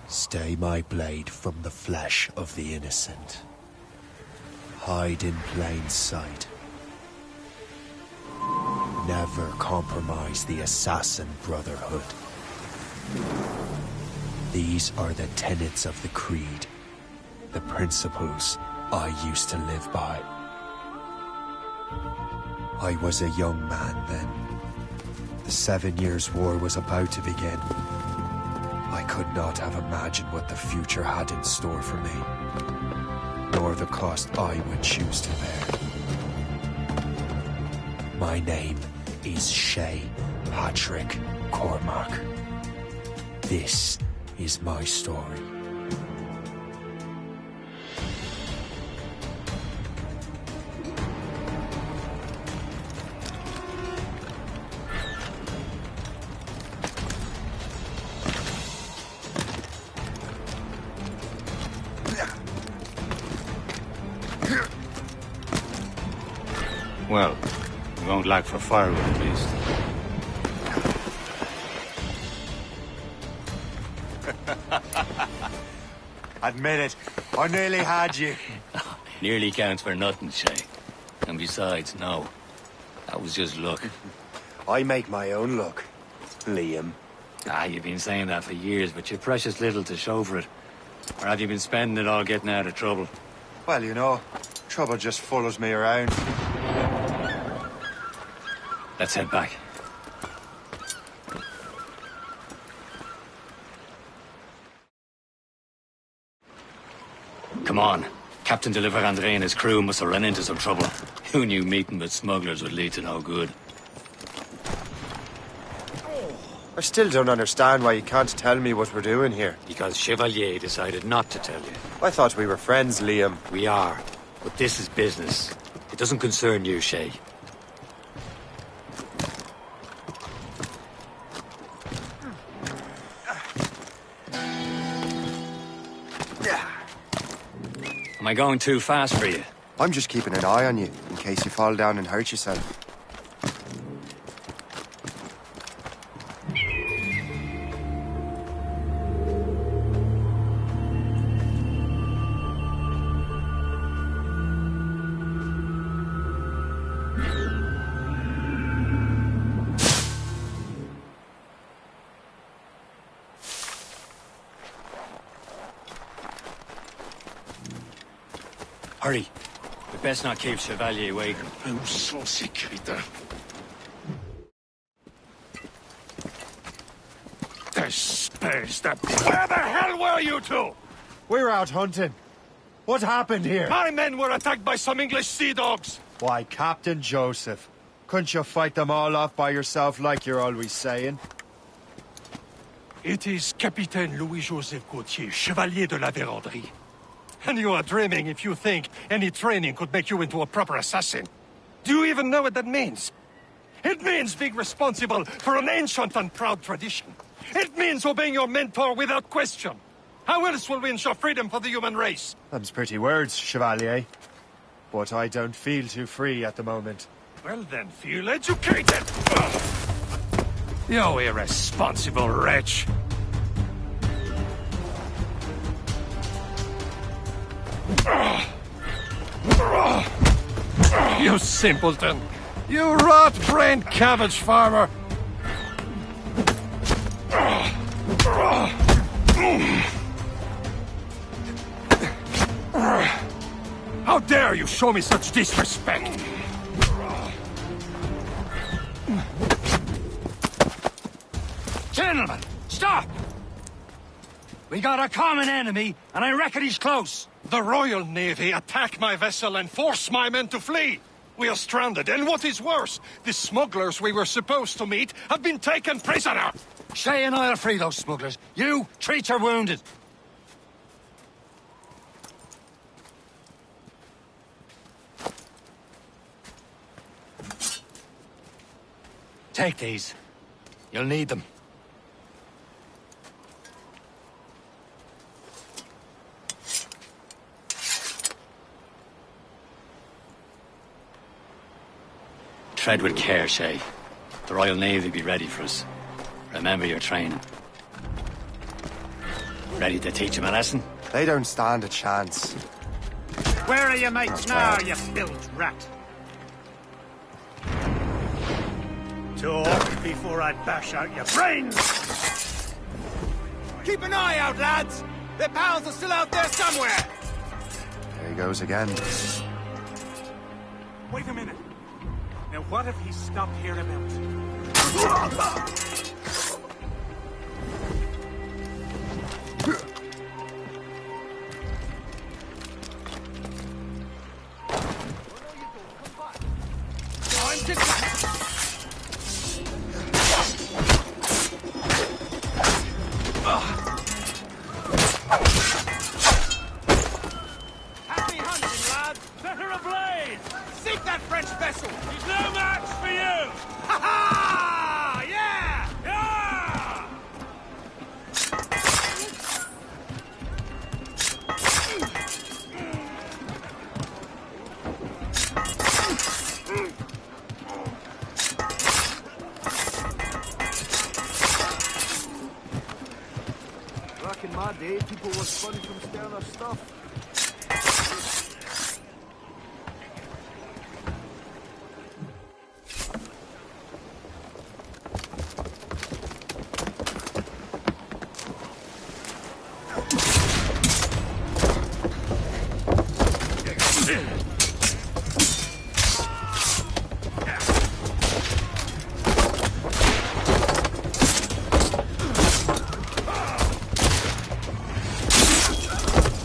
Stay my blade from the flesh of the innocent. Hide in plain sight. Never compromise the Assassin Brotherhood. These are the tenets of the Creed, the principles I used to live by. I was a young man then. The 7 Years' War was about to begin. I could not have imagined what the future had in store for me, nor the cost I would choose to bear. My name is Shay Patrick Cormac. This is my story. Well, we won't lack for firewood at least. Admit it, I nearly had you. Nearly counts for nothing, Shay. And besides, no. That was just luck. I make my own luck, Liam. You've been saying that for years, but you've precious little to show for it. Or have you been spending it all getting out of trouble? Well, you know, trouble just follows me around. Let's head back. Come on. Captain de Andre and his crew must have run into some trouble. Who knew meeting with smugglers would lead to no good? I still don't understand why you can't tell me what we're doing here. Because Chevalier decided not to tell you. I thought we were friends, Liam. We are. But this is business. It doesn't concern you, Shay. Am I going too fast for you? I'm just keeping an eye on you, in case you fall down and hurt yourself. Hurry. We best not keep Chevalier waiting. Où sont sécuritaires? Space that. Where the hell were you two? We were out hunting. What happened here? My men were attacked by some English sea dogs. Why, Captain Joseph. Couldn't you fight them all off by yourself like you're always saying? It is Capitaine Louis-Joseph Gauthier, Chevalier de la Vérendrye. And you are dreaming if you think any training could make you into a proper assassin. Do you even know what that means? It means being responsible for an ancient and proud tradition. It means obeying your mentor without question. How else will we ensure freedom for the human race? Them's pretty words, Chevalier. But I don't feel too free at the moment. Well then, feel educated! Ugh. You irresponsible wretch! You simpleton! You rot-brained cabbage farmer! How dare you show me such disrespect! Gentlemen, stop! We got a common enemy, and I reckon he's close. The Royal Navy attack my vessel and force my men to flee. We are stranded, and what is worse, the smugglers we were supposed to meet have been taken prisoner. Shay and I'll free those smugglers. You, treat your wounded. Take these. You'll need them. Tread with care, Shay. The Royal Navy be ready for us. Remember your training. Ready to teach him a lesson? They don't stand a chance. Where are your mates now, you bilge rat? Talk before I bash out your brains! Keep an eye out, lads! Their pals are still out there somewhere! There he goes again. Wait a minute. Now what if he stopped hereabouts? Happy hunting, lads! Set her ablaze! Sink that French vessel! He's no match for you! Ha ha! Yeah! Yeah! Back in my day, people were spun from sterner stuff.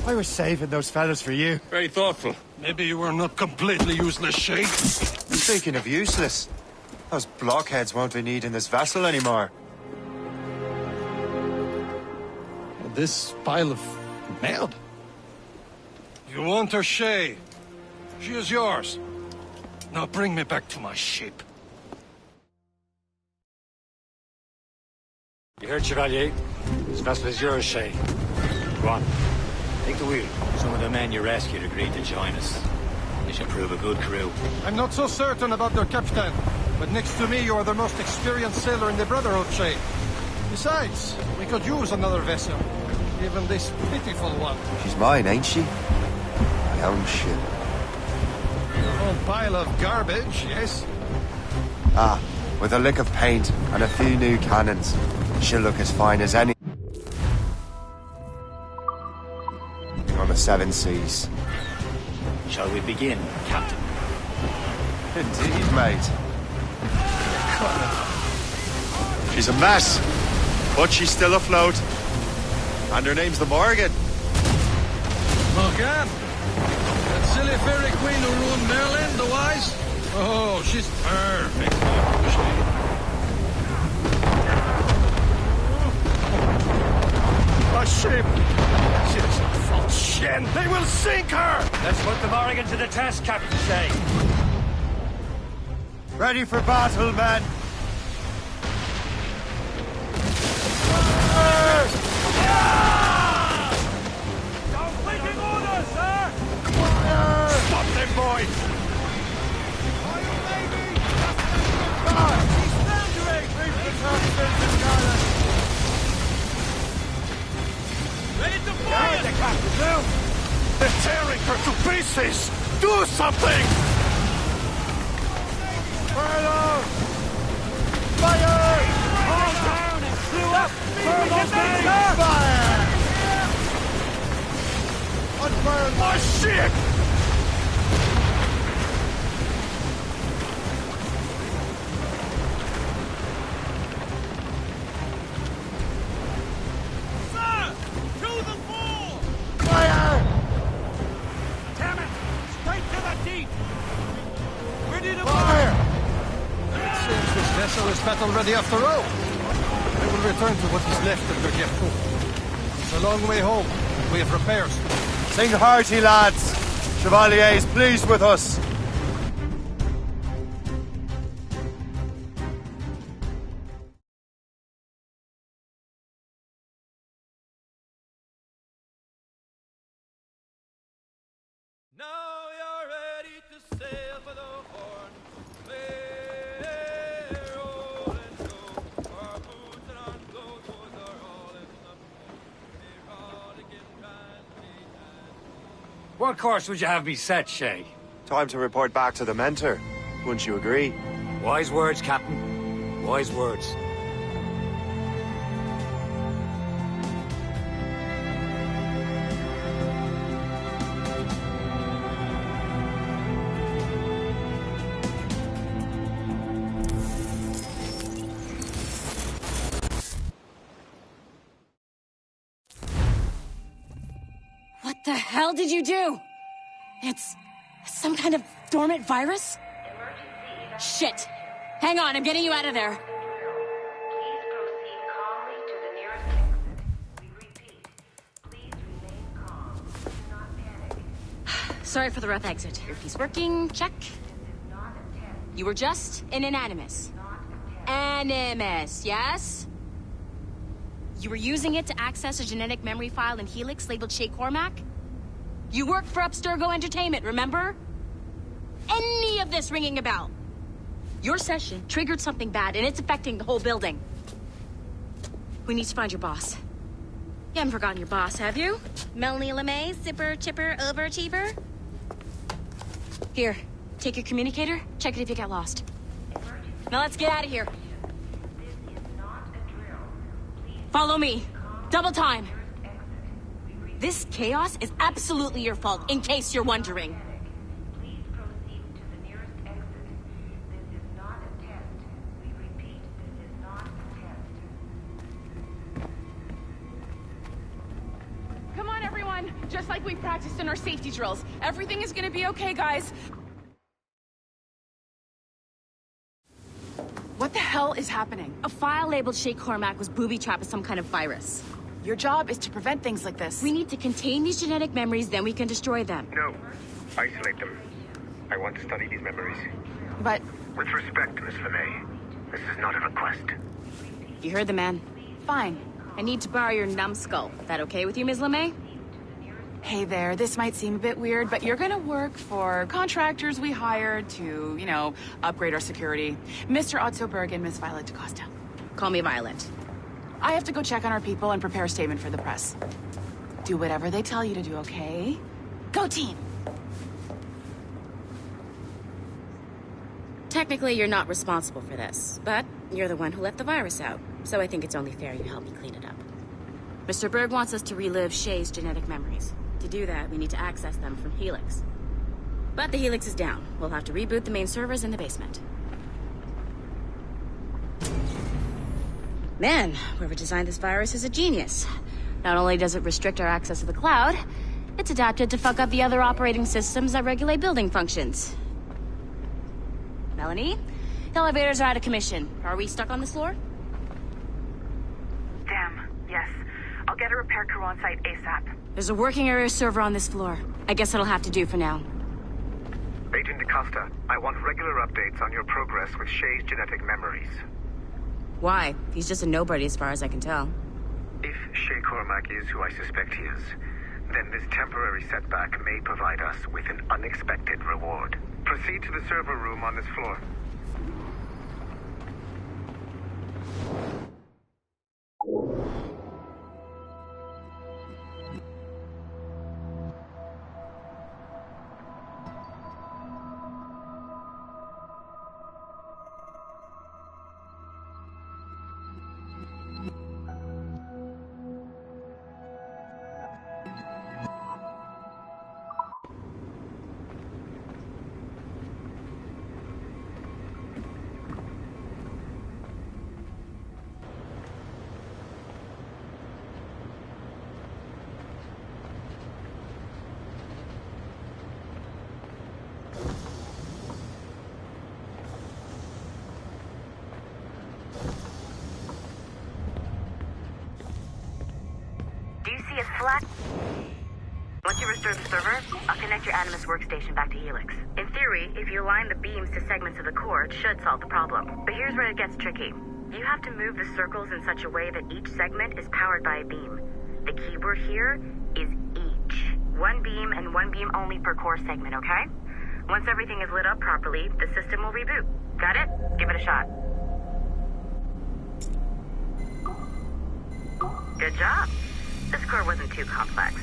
I was saving those fellas for you. Very thoughtful. Maybe you were not completely useless, Shay. Speaking of useless, those blockheads won't be needing this vessel anymore. This pile of mail. You want her, Shay? She is yours. Now bring me back to my ship. You heard, Chevalier? This vessel is yours, Shay. Go on. Take the wheel. Some of the men you rescued agreed to join us. They should prove a good crew. I'm not so certain about their captain, but next to me you are the most experienced sailor in the Brotherhood, Shay. Besides, we could use another vessel. Even this pitiful one. She's mine, ain't she? My own ship. Your own pile of garbage, yes? Ah, with a lick of paint and a few new cannons, she'll look as fine as any on the seven seas. Shall we begin, Captain? Indeed, mate. She's a mess, but she's still afloat. And her name's the Morgan. Morgan? That silly fairy queen who ruined Merlin, the wise? Oh, she's perfect. A ship! She's a false shen! They will sink her! Let's put the Morrigan to the test, Captain Shay. Ready for battle, men! Waiting orders, sir! Stop them, boys! Ready to fire! The captain now! They're tearing her to pieces! Do something! Fire! Fire! All down and screw up! Burn those names! Fire! On fire! My ship! Sir! To the fore! Fire! Damn it! Straight to the deep! Ready to Fire! It seems this vessel is battle ready after all. I will return to what is left of the Gertrude. It's a long way home. We have repairs. Sing hearty, lads. Chevalier is pleased with us. What course would you have me set, Shay? Time to report back to the mentor. Wouldn't you agree? Wise words, Captain. Wise words. What the hell did you do? It's some kind of dormant virus? Shit! Hang on, I'm getting you out of there. Please proceed calmly to the nearest exit. We repeat, please remain calm. Do not panic. Sorry for the rough exit. Earpiece working, check. This is not a test. You were just in an animus. Animus, yes? You were using it to access a genetic memory file in Helix labeled Shay Cormac? You worked for Abstergo Entertainment, remember? Any of this ringing a bell? Your session triggered something bad, and it's affecting the whole building. We need to find your boss. You haven't forgotten your boss, have you? Melanie LeMay, zipper, chipper, overachiever? Here, take your communicator, check it if you get lost. Now let's get out of here. This is not a drill. Please Follow me. Double time. exit. We repeat, This chaos is absolutely your fault, in case you're wondering. please proceed to the nearest exit. This is not a test. We repeat, this is not a test. Come on, everyone. Just like we practiced in our safety drills. Everything is gonna be okay, guys. What the hell is happening? A file labeled Shay Cormac was booby-trapped with some kind of virus. Your job is to prevent things like this. We need to contain these genetic memories, then we can destroy them. No. Isolate them. I want to study these memories. But With respect, Miss LeMay, this is not a request. You heard the man. fine. I need to borrow your numbskull. That okay with you, Ms. LeMay? Hey there, this might seem a bit weird, but you're gonna work for contractors we hired to, upgrade our security. Mr. Otto Berg and Miss Violet DaCosta. Call me Violet. I have to go check on our people and prepare a statement for the press. Do whatever they tell you to do, okay? Go team! Technically, you're not responsible for this, but you're the one who let the virus out, so I think it's only fair you help me clean it up. Mr. Berg wants us to relive Shay's genetic memories. To do that, we need to access them from Helix. But the Helix is down. We'll have to reboot the main servers in the basement. Man, whoever designed this virus is a genius. Not only does it restrict our access to the cloud, it's adapted to fuck up the other operating systems that regulate building functions. Melanie? The elevators are out of commission. Are we stuck on this floor? Damn, yes. I'll get a repair crew on site ASAP. There's a working area server on this floor. I guess that'll have to do for now. Agent DaCosta, I want regular updates on your progress with Shay's genetic memories. Why? He's just a nobody as far as I can tell. If Shay Cormac is who I suspect he is, then this temporary setback may provide us with an unexpected reward. Proceed to the server room on this floor. Do you see a slack? Once you restore the server, I'll connect your Animus workstation back to Helix. In theory, if you align the beams to segments of the core, it should solve the problem. But here's where it gets tricky. You have to move the circles in such a way that each segment is powered by a beam. The keyword here is each. One beam and one beam only per core segment, okay? Once everything is lit up properly, the system will reboot. Got it? Give it a shot. Good job. This core wasn't too complex.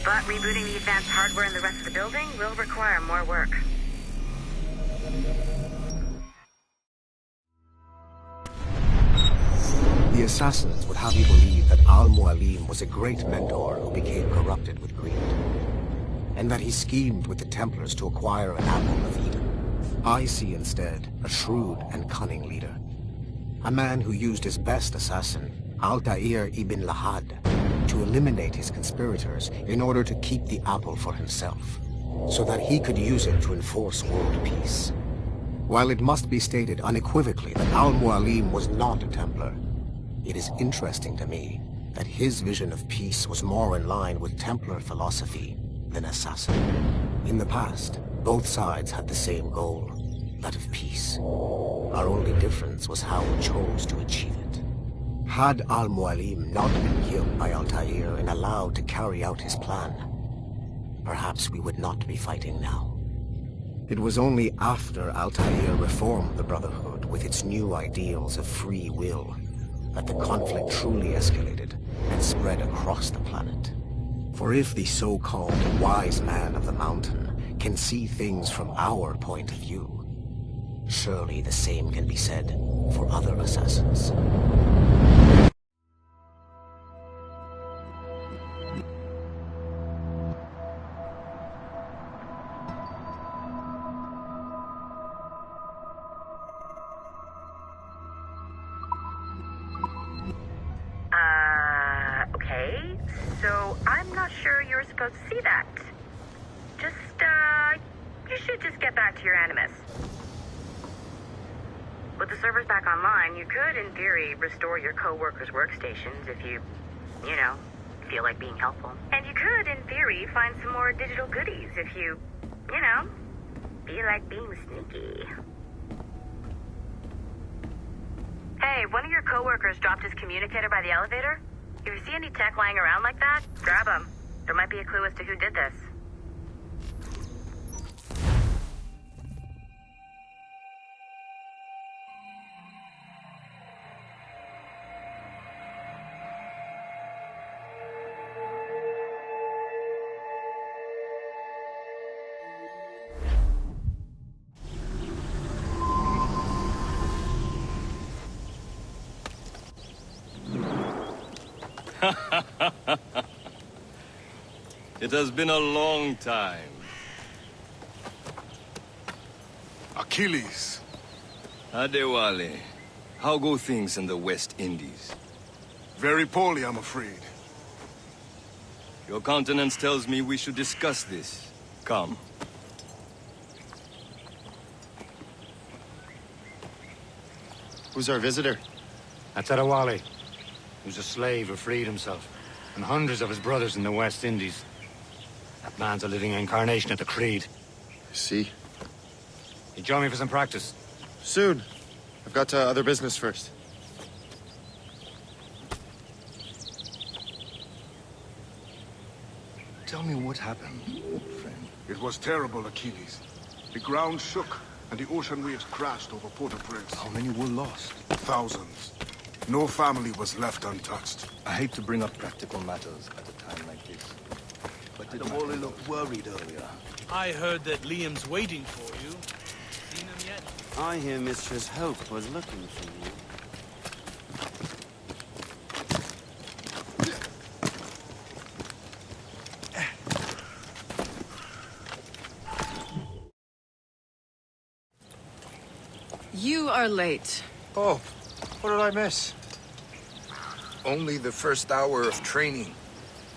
But rebooting the advanced hardware in the rest of the building will require more work. The assassins would have you believe that Al-Mualim was a great mentor who became corrupted with greed, and that he schemed with the Templars to acquire an apple of Eden. I see instead a shrewd and cunning leader, a man who used his best assassin, Altair ibn Lahad, to eliminate his conspirators in order to keep the apple for himself, so that he could use it to enforce world peace. While it must be stated unequivocally that Al-Mualim was not a Templar, it is interesting to me that his vision of peace was more in line with Templar philosophy than assassin. In the past, both sides had the same goal, that of peace. Our only difference was how we chose to achieve it. Had Al-Mualim not been killed by Altair and allowed to carry out his plan, perhaps we would not be fighting now. It was only after Altair reformed the Brotherhood with its new ideals of free will that the conflict truly escalated and spread across the planet. For if the so-called wise man of the mountain can see things from our point of view, surely the same can be said for other assassins. Okay. So, I'm not sure you're supposed to see that. You should just get back to your Animus. With the servers back online, you could, in theory, restore your co-workers' workstations if you feel like being helpful. And you could, in theory, find some more digital goodies if you feel like being sneaky. Hey, one of your co-workers dropped his communicator by the elevator. If you see any tech lying around like that, grab them. There might be a clue as to who did this. It has been a long time. Achilles. Adewale, how go things in the West Indies? Very poorly, I'm afraid. Your countenance tells me we should discuss this. Come. Who's our visitor? That's Adewale, who's a slave who freed himself, and hundreds of his brothers in the West Indies. That man's a living incarnation of the Creed. I see. You join me for some practice? Soon. I've got other business first. Tell me what happened, friend. It was terrible, Achilles. The ground shook, and the ocean waves crashed over Port-au-Prince. How many were lost? Thousands. No family was left untouched. I hate to bring up practical matters at a time like this. But Adewale looked worried earlier. I heard that Liam's waiting for you. Seen him yet? I hear Mistress Hope was looking for you. You are late. Oh, what did I miss? Only the first hour of training.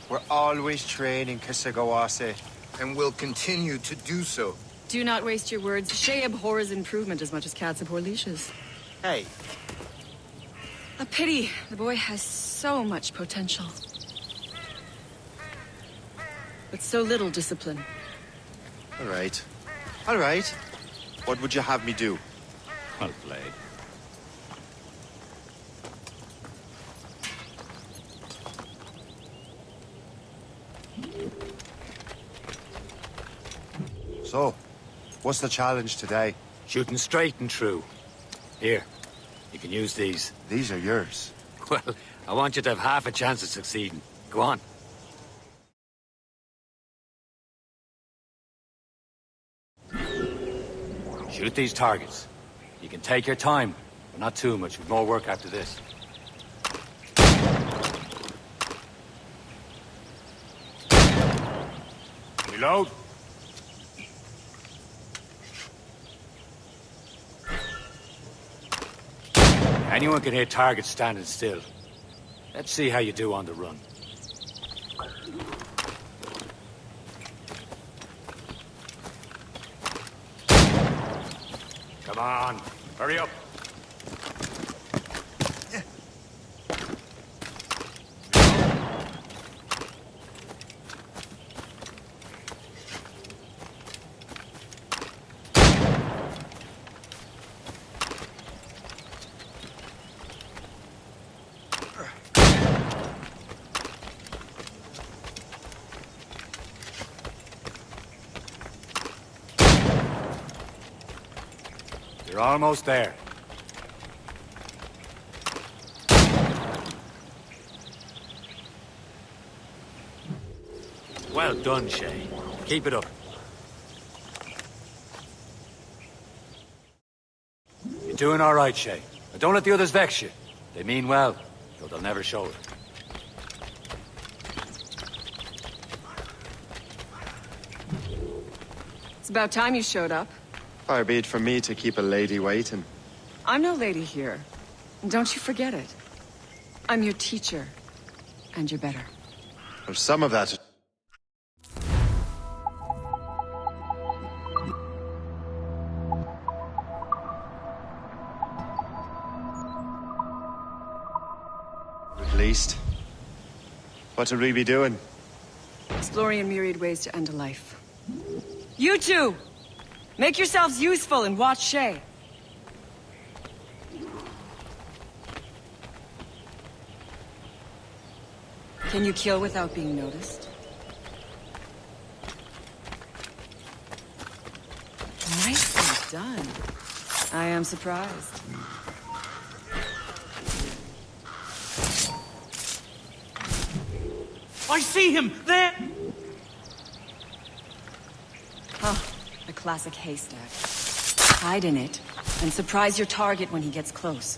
We're always training, Kisagawase. And will continue to do so. Do not waste your words. Shay abhors improvement as much as cats abhor leashes. Hey. A pity. The boy has so much potential. But so little discipline. All right. All right. What would you have me do? Well played. So, what's the challenge today? Shooting straight and true. Here, you can use these. These are yours. Well, I want you to have half a chance of succeeding. Go on. Shoot these targets. You can take your time, but not too much. We've more work after this. Reload. Anyone can hit targets standing still. Let's see how you do on the run. Come on, hurry up. You're almost there. Well done, Shay. Keep it up. You're doing all right, Shay. But don't let the others vex you. They mean well, though they'll never show it. It's about time you showed up. Far be it from me to keep a lady waiting. I'm no lady here. Don't you forget it. I'm your teacher. And you're better. Well, some of that... At least. What would we be doing? Exploring a myriad ways to end a life. You two! Make yourselves useful and watch Shay. Can you kill without being noticed? Nicely done. I am surprised. I see him! There! Huh. A classic haystack. Hide in it, and surprise your target when he gets close.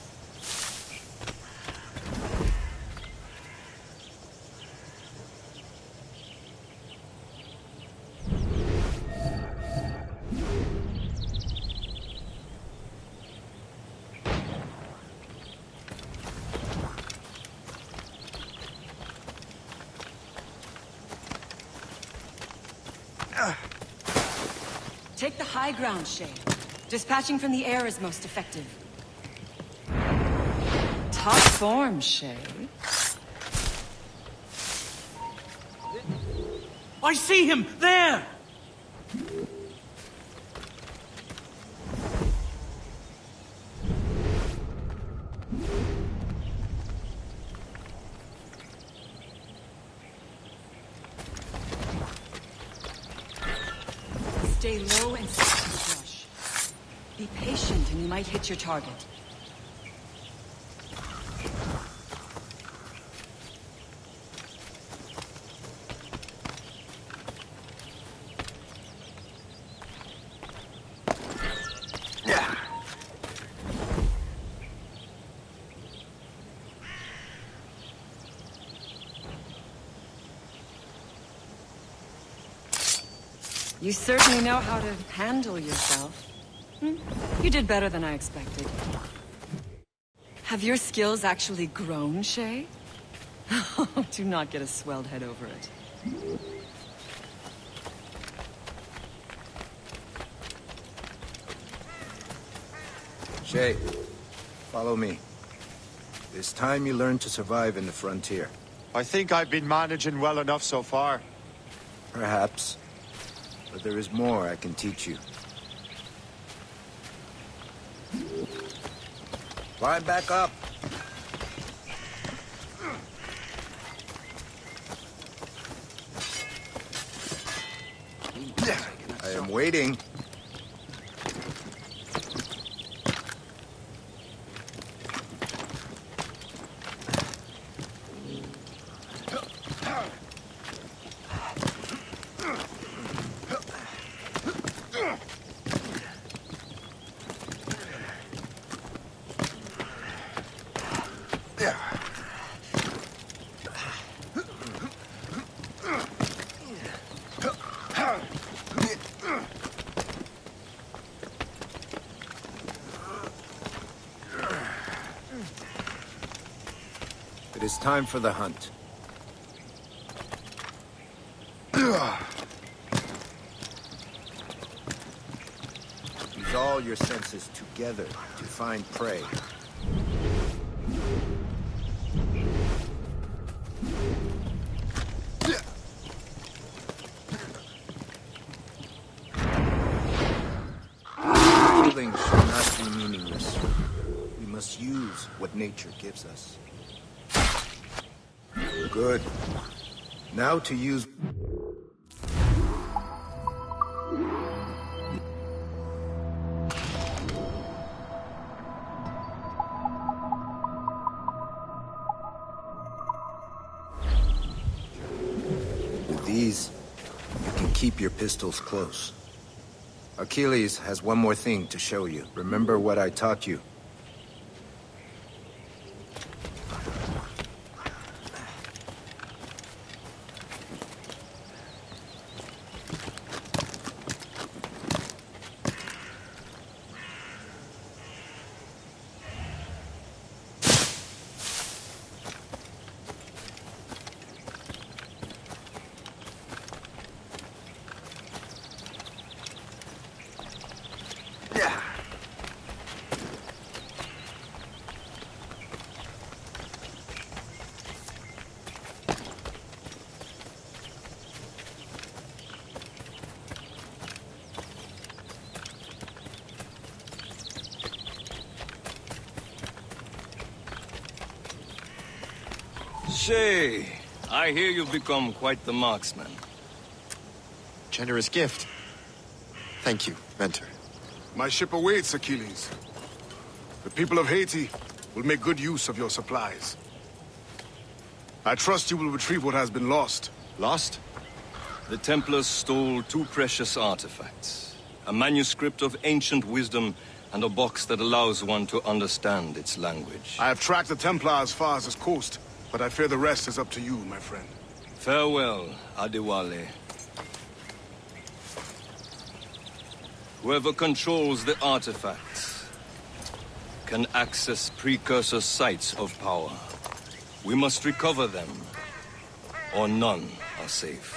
Take the high ground, Shay. Dispatching from the air is most effective. Top form, Shay. I see him! There! Stay low and stick to the brush. Be patient and you might hit your target. You certainly know how to handle yourself. You did better than I expected. Have your skills actually grown, Shay? Do not get a swelled head over it. Shay, follow me. It's time you learn to survive in the frontier. I think I've been managing well enough so far. Perhaps. But there is more I can teach you. Climb back up. I am waiting. It is time for the hunt. Use all your senses together to find prey. Killing should not be meaningless. We must use what nature gives us. Good. Now to use... With these, you can keep your pistols close. Achilles has one more thing to show you. Remember what I taught you. Shay, I hear you've become quite the marksman. Generous gift. Thank you, Mentor. My ship awaits, Achilles. The people of Haiti will make good use of your supplies. I trust you will retrieve what has been lost. Lost? The Templars stole 2 precious artifacts. A manuscript of ancient wisdom and a box that allows one to understand its language. I have tracked the Templar as far as this coast, but I fear the rest is up to you, my friend. Farewell, Adewale. Whoever controls the artifacts can access precursor sites of power. We must recover them, or none are safe.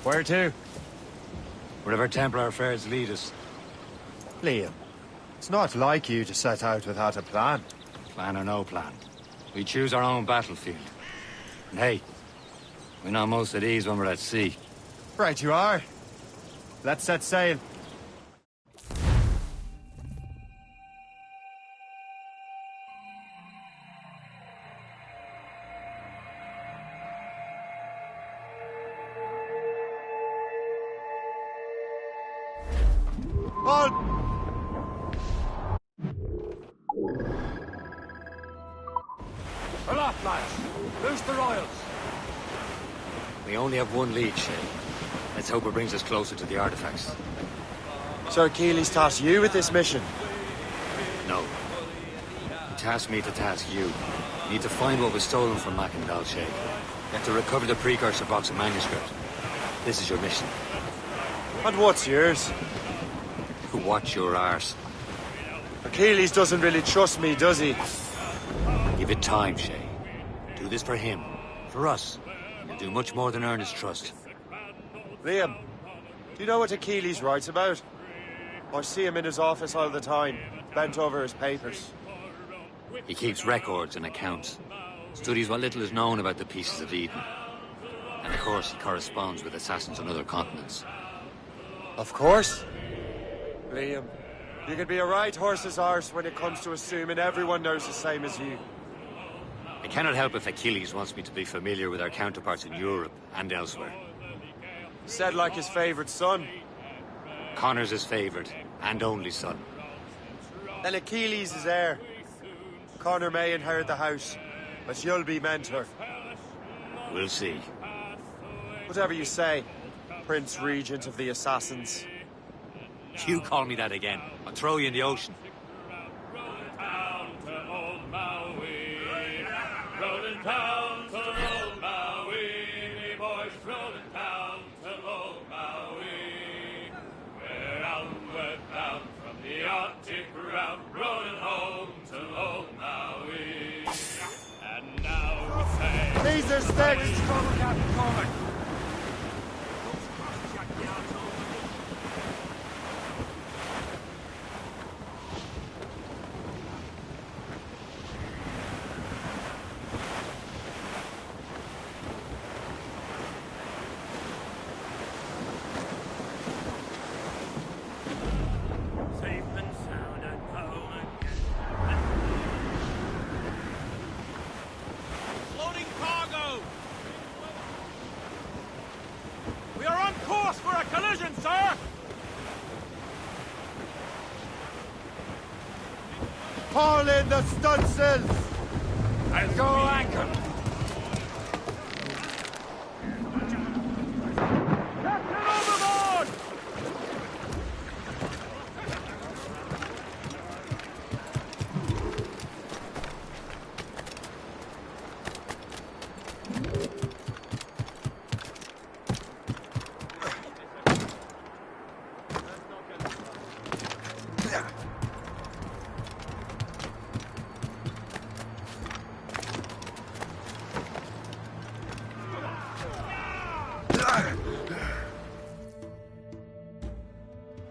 Where to? Wherever Templar affairs lead us. Liam, it's not like you to set out without a plan. Plan or no plan. We choose our own battlefield. And hey, we know most of these when we're at sea. Right you are. Let's set sail. Aloft, lads! Loose the royals! We only have one lead, Shay. Let's hope it brings us closer to the artifacts. Sir Achilles tasked you with this mission. No. He tasked me to task you. You need to find what was stolen from Mackandal, Shay. You have to recover the precursor box of manuscript. This is your mission. And what's yours? Watch your arse. Achilles doesn't really trust me, does he? Give it time, Shay. Do this for him. For us. You'll do much more than earn his trust. Liam, do you know what Achilles writes about? I see him in his office all the time, bent over his papers. He keeps records and accounts. Studies what little is known about the Pieces of Eden. And of course, he corresponds with assassins on other continents. Of course. Liam, you can be a right horse's arse when it comes to assuming everyone knows the same as you. I cannot help if Achilles wants me to be familiar with our counterparts in Europe and elsewhere. Said like his favorite son. Connor's his favorite and only son. Then Achilles is heir. Connor may inherit the house, but you'll be mentor. We'll see. Whatever you say, Prince Regent of the Assassins. You call me that again, I'll throw you in the ocean. These are sticks! Haul in the stunsails! I'll go anchor! Captain overboard!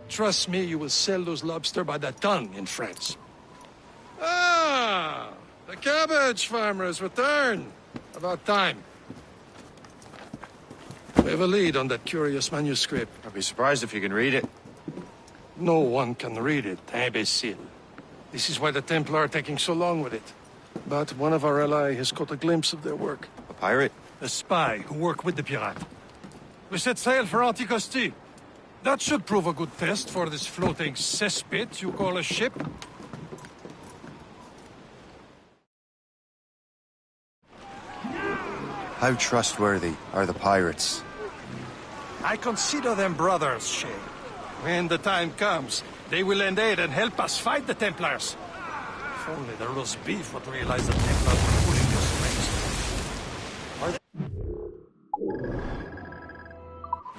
Trust me, you will sell those lobster by the ton in France. Ah, the cabbage farmers return. About time. We have a lead on that curious manuscript. I'd be surprised if you can read it. No one can read it, imbecile. This is why the Templar are taking so long with it. But one of our allies has caught a glimpse of their work. A pirate? A spy who worked with the pirate. We set sail for Anticosti. That should prove a good test for this floating cesspit you call a ship. How trustworthy are the pirates? I consider them brothers, Shay. When the time comes, they will lend aid and help us fight the Templars. If only the roast beef would realize the Templars were pulling their strings.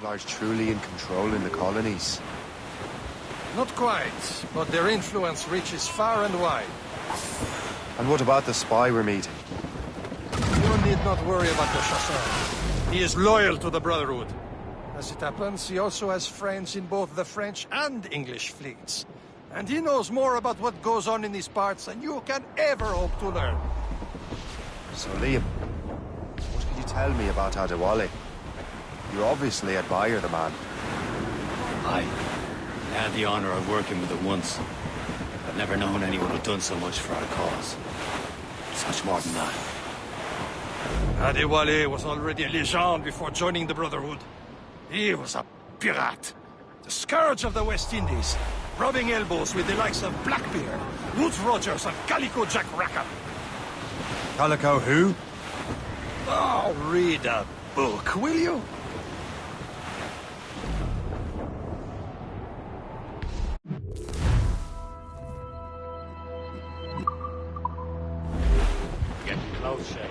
Are truly in control in the colonies? Not quite, but their influence reaches far and wide. And what about the spy we're meeting? You need not worry about the chasseur. He is loyal to the Brotherhood. As it happens, he also has friends in both the French and English fleets. And he knows more about what goes on in these parts than you can ever hope to learn. So, Liam, what can you tell me about Adewale? You obviously admire the man. I had the honor of working with him once. I've never known anyone who'd done so much for our cause. So much more than that. Adewale was already a legend before joining the Brotherhood. He was a pirate. The scourge of the West Indies, rubbing elbows with the likes of Blackbeard, Woods Rogers, and Calico Jack Rackham. Calico who? Oh, read a book, will you? Getting close, Shay.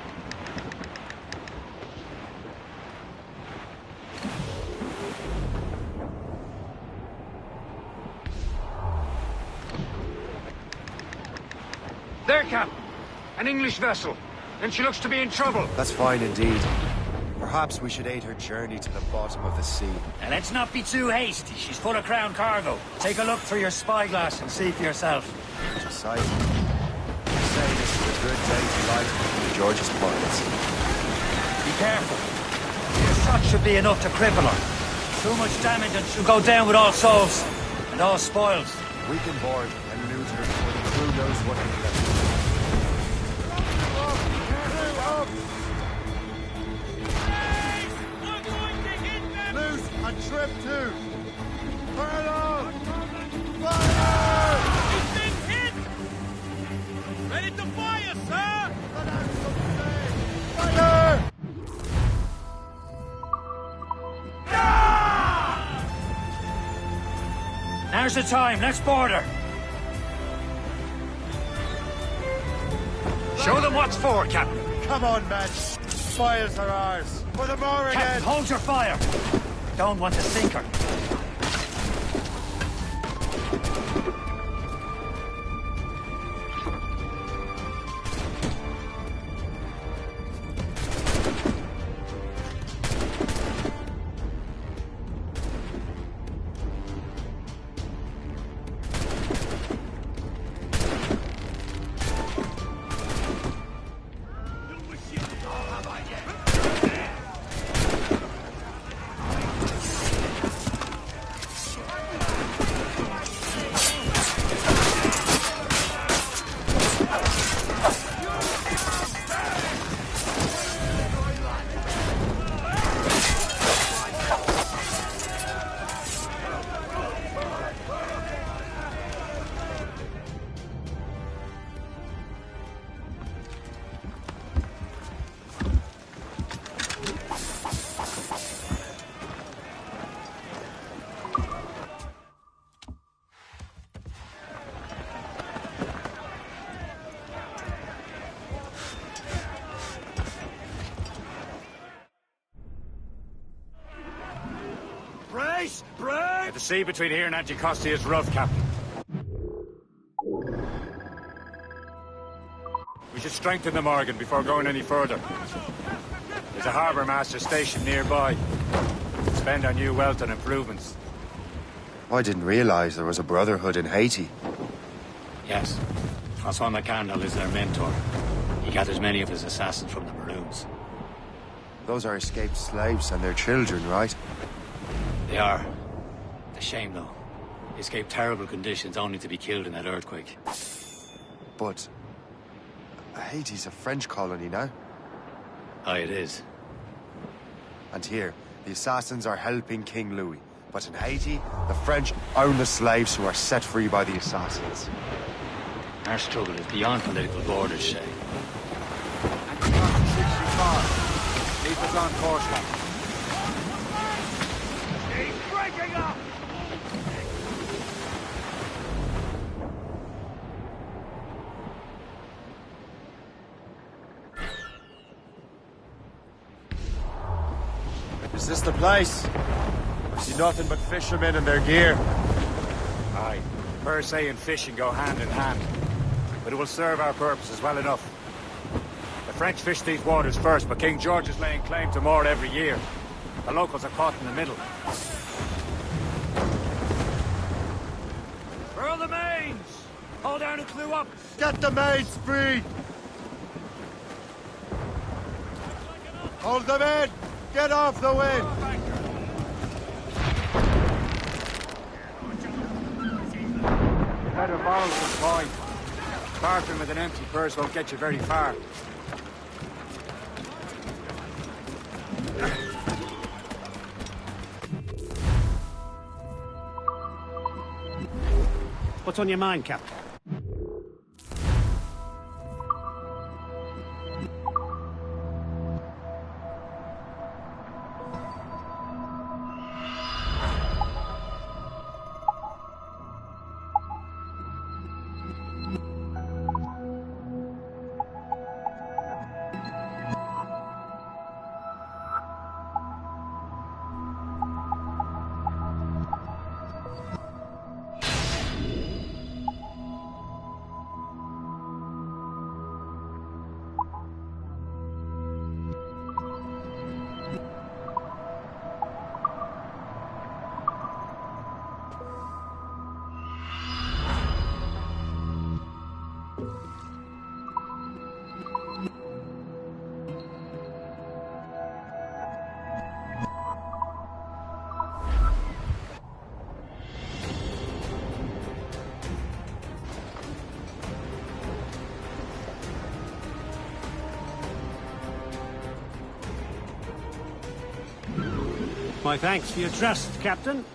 There, Cap. An English vessel. And she looks to be in trouble. That's fine indeed. Perhaps we should aid her journey to the bottom of the sea. Now let's not be too hasty. She's full of crown cargo. Take a look through your spyglass and see for yourself. Just sight. say this is a good day to light the George's pockets. Be careful. Your shot should be enough to cripple her. Too much damage and she'll go down with all souls. And all spoils. We can board and loot her before the crew knows what we've left. Loose and trip two. Fire up! Fire! He's been hit! Ready to fire, sir! Fire! Now's the time. Let's board her. Show them what's for, Captain. Come on, men. Spoils are ours. For the more again. Captain, hold your fire. Don't want to sink her. Brace! Brace! The sea between here and Anticosti is rough, Captain. We should strengthen the Morgan before going any further. There's a harbour master station nearby. Spend our new wealth on improvements. I didn't realize there was a brotherhood in Haiti. Yes. Francois McCandle is their mentor. He gathers many of his assassins from the Maroons. Those are escaped slaves and their children, right? They are. A shame, though. They escaped terrible conditions only to be killed in that earthquake. But Haiti's a French colony now. Aye, it is. And here, the assassins are helping King Louis. But in Haiti, the French own the slaves who are set free by the assassins. Our struggle is beyond political borders, Shay. Keep us on course, Captain. He's breaking up! Is this the place? I see nothing but fishermen and their gear. Aye. Per se and fishing go hand in hand. But it will serve our purposes well enough. The French fish these waters first, but King George is laying claim to more every year. The locals are caught in the middle. Furl the mains! Hold down and clew up! Get the mains free! Hold them in! Get off the wind! You better borrow some coin. Bartering with an empty purse won't get you very far. What's on your mind, Captain? My thanks for your trust, Captain.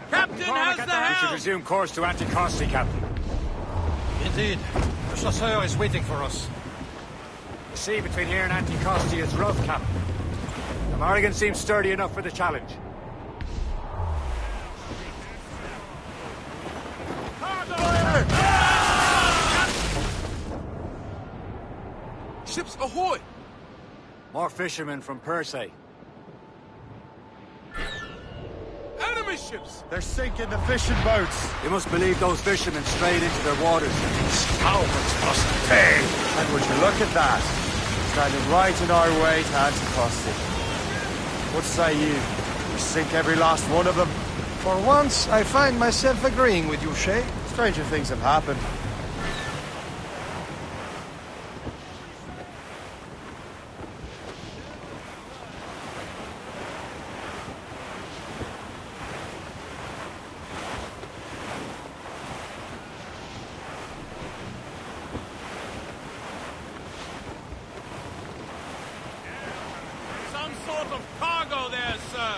Captain, how's the We should helm? resume course to Anticosti, Captain. Indeed. The chasseur is waiting for us. The sea between here and Anticosti is rough, Captain. The Morrigan seems sturdy enough for the challenge. Ships ahoy! More fishermen from Persay. Enemy ships! They're sinking the fishing boats. You must believe those fishermen strayed into their waters. Cowards must pay! And would you look at that? Standing right in our way to Anticosti. What say you? We sink every last one of them? For once, I find myself agreeing with you, Shay. Stranger things have happened. Some sort of cargo there, sir!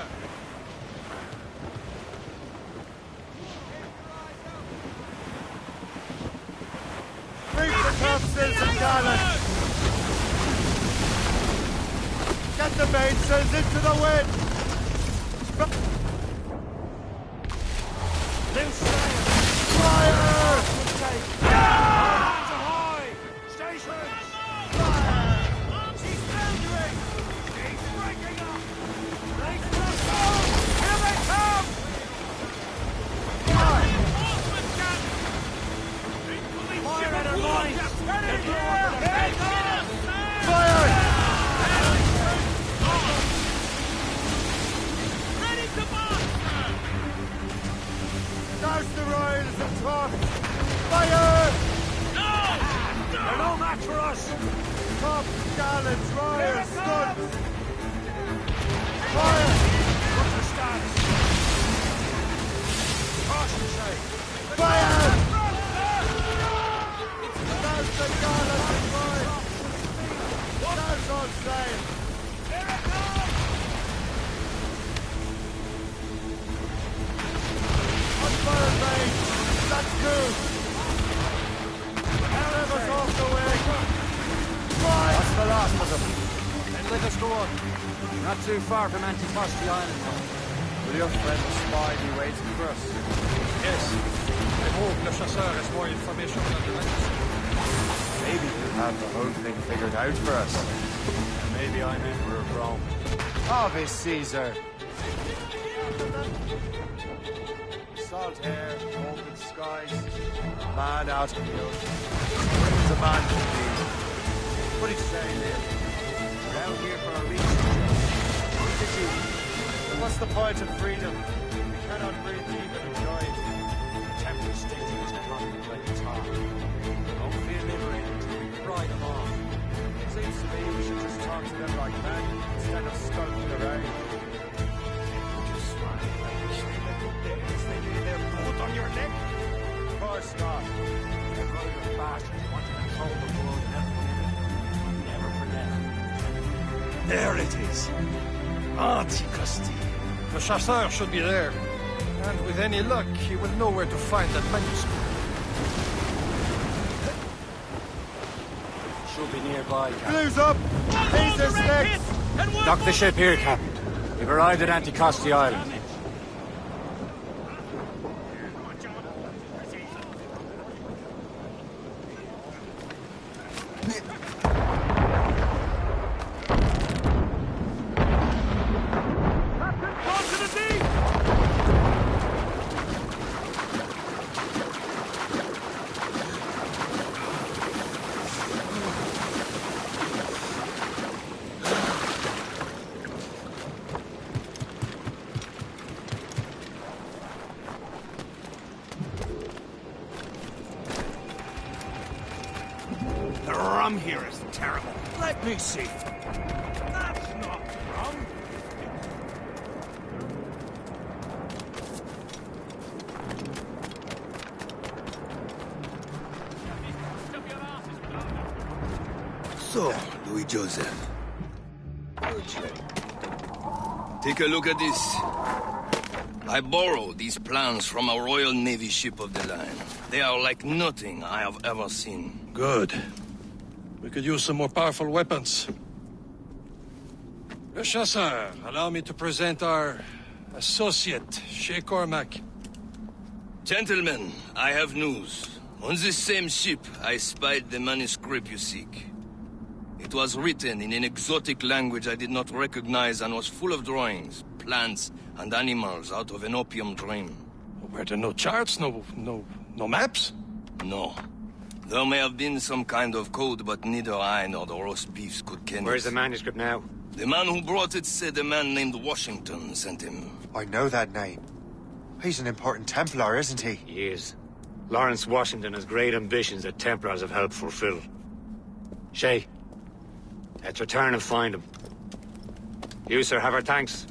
Reef the topsails and gallants! Get the mainsails into the wind! Loose sail! Fire! Hands ahoy! Stations! She's foundering! She's breaking up! Raise thrusters! Here they come! Reinforcement, Captain! Incoming Fire ship at her of war, lines! Captain! Get Here her up with a they big come! Fire! Ready to march, sir! Douse the royals and top! Fire! No! They're no match for us! Top gallants, royals, studs! Fire! What's the status? Caution, Shay! Fire! Douse the gallants and royals! Douse on sail! Here it comes! On fire, mate! That's good! Enemy's off the wing! Fire! That's the last of them. Then let us go on. We're not too far from Anticosti Island now. Will your friend the spy be waiting for us? Yes. I hope Le Chasseur has more information than the rest. Maybe he'll have the whole thing figured out for us. And maybe I'm Emperor of Rome. Ave Caesar! Salt air, open skies, man out of the ocean. It's a man to be. What do you say, Liam? We're out here for a reason. What did you? Then what's the point of freedom? We cannot breathe deep and enjoy it. The temple state is contemplate its heart. Don't feel liberated till we pry them off. It seems to me we should just talk to them like men instead of skulking around. Just smile like you stay like the days they lay their boat on your neck. Of course not. They're murderous bastards who want to control the world and everything in it. Never forget. There it is. Anticosti. The chasseur should be there. And with any luck, he will know where to find that manuscript. Should be nearby, Captain. Blues up! Caesar's next! Dock the ship here, Captain. We've arrived at Anticosti Island. The rum here is terrible. Let me see. That's not rum. So, Louis Joseph. Take a look at this. I borrowed these plans from a Royal Navy ship of the line. They are like nothing I have ever seen. Good. We could use some more powerful weapons. Le Chasseur, allow me to present our associate, Shay Cormac. Gentlemen, I have news. On this same ship, I spied the manuscript you seek. It was written in an exotic language I did not recognize and was full of drawings, plants, and animals out of an opium dream. Were there no charts, no maps? No. There may have been some kind of code, but neither I nor the roast beefs could ken it. Where's the manuscript now? The man who brought it said a man named Washington sent him. I know that name. He's an important Templar, isn't he? He is. Lawrence Washington has great ambitions that Templars have helped fulfill. Shay, let's return and find him. You, sir, have our thanks.